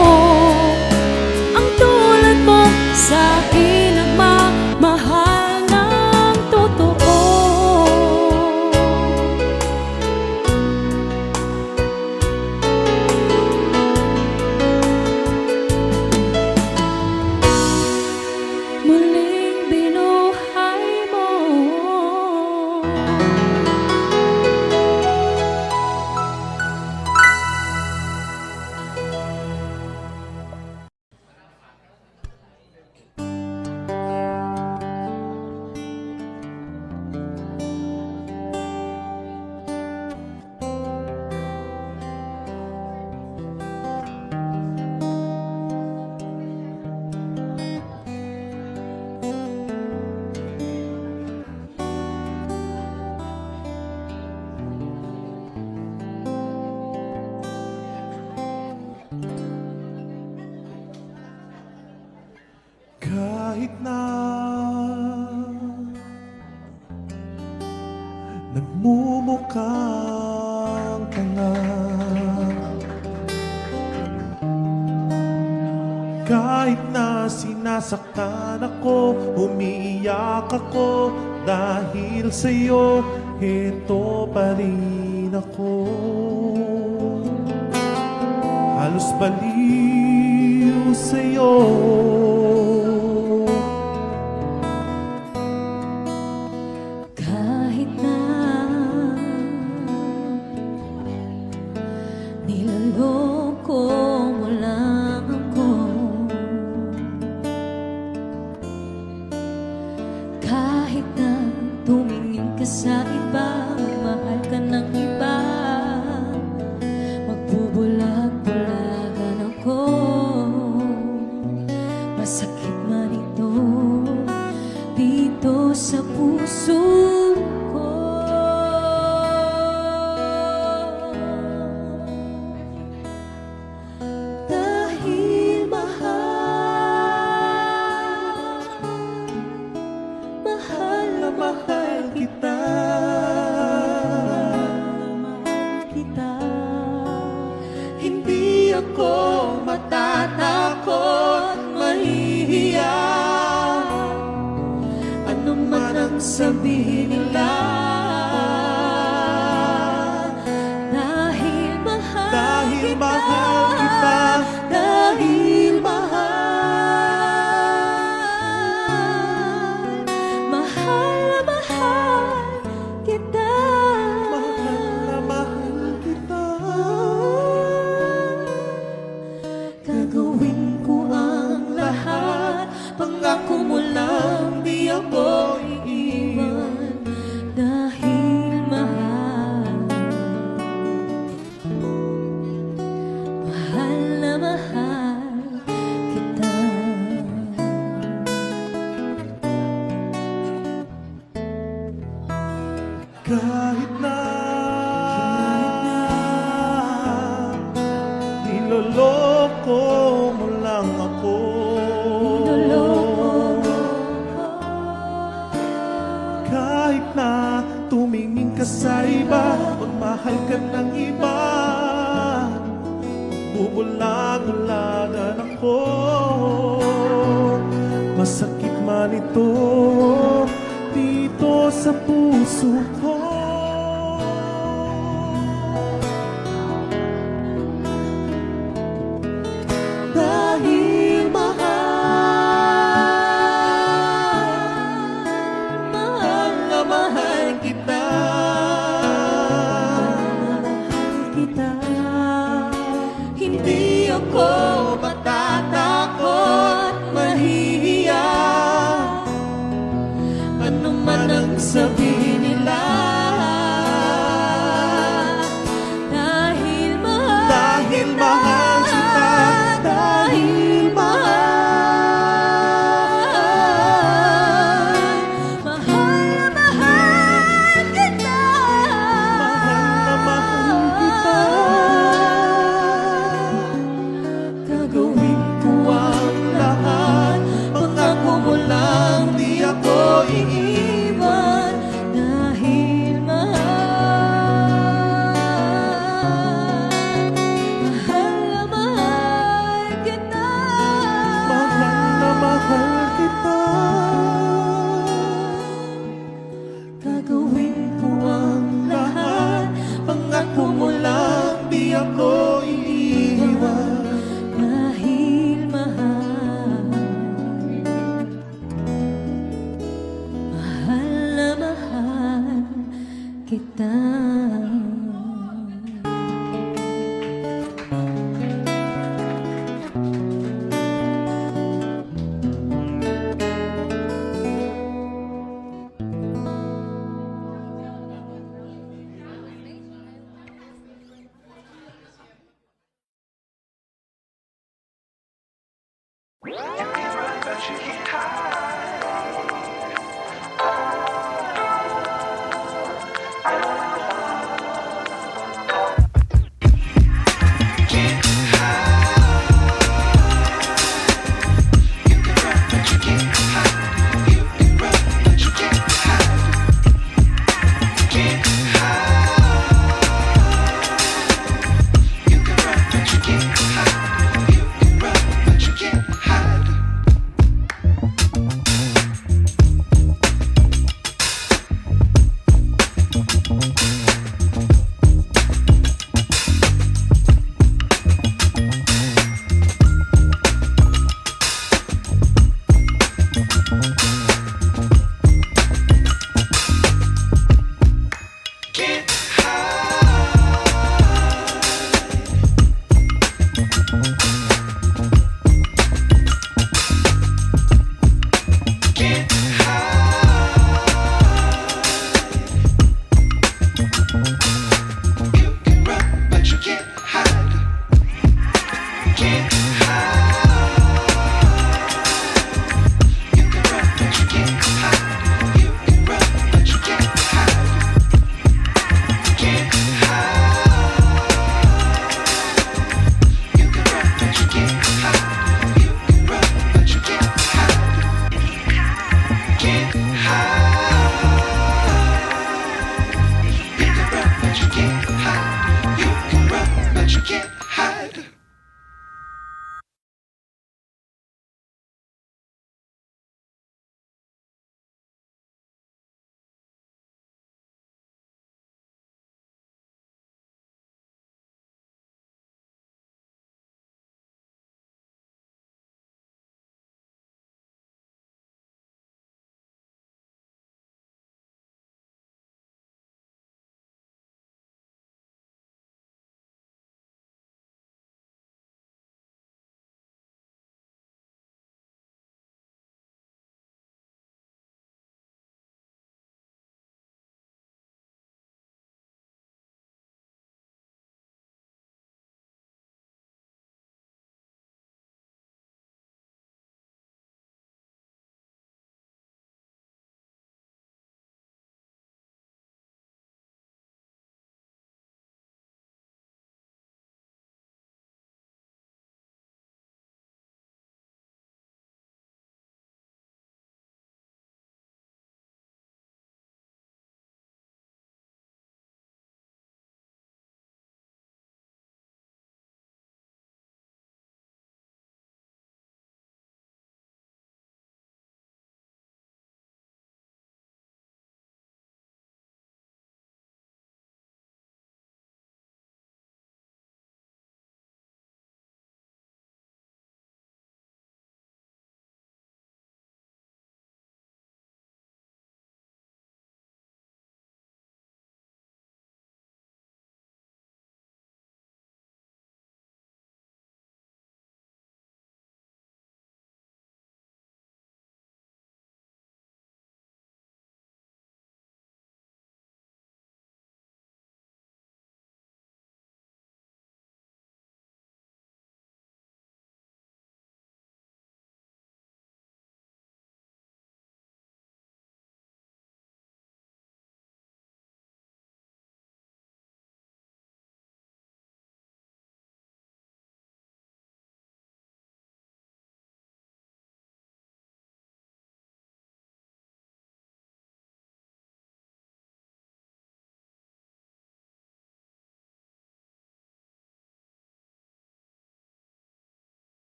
ang tulad mo sa akin nagmamahal ng totoo. Muling binuhay mo Kahit na nagmumukhang tanga, kahit na sinasaktan ako, umiiyak ako dahil sa'yo, heto pa rin ako. Halos baliw sa'yo. kahit na niloloko mo lang ako, kahit na tumingin ka sa iba, magmahal ka ng iba, magbubulag-bulagan ako, masakit man ito dito sa puso ko. Dahil mahal na mahal kita, hindi ako matatakot, mahihiya ano man ang sabihin nila. Dahil mahal kita, dahil mahal na mahal kita, gagawin ko ang lahat, pangako mo lang di ako iiwan. Dahil mahal na mahal kita. Kahit na niloloko mo lang ako, kahit na tumingin ka sa iba, magmahal ka ng iba, bubulag-bulagan ako, masakit man ito dito sa puso ko. Dahil mahal Hindi man ba higit high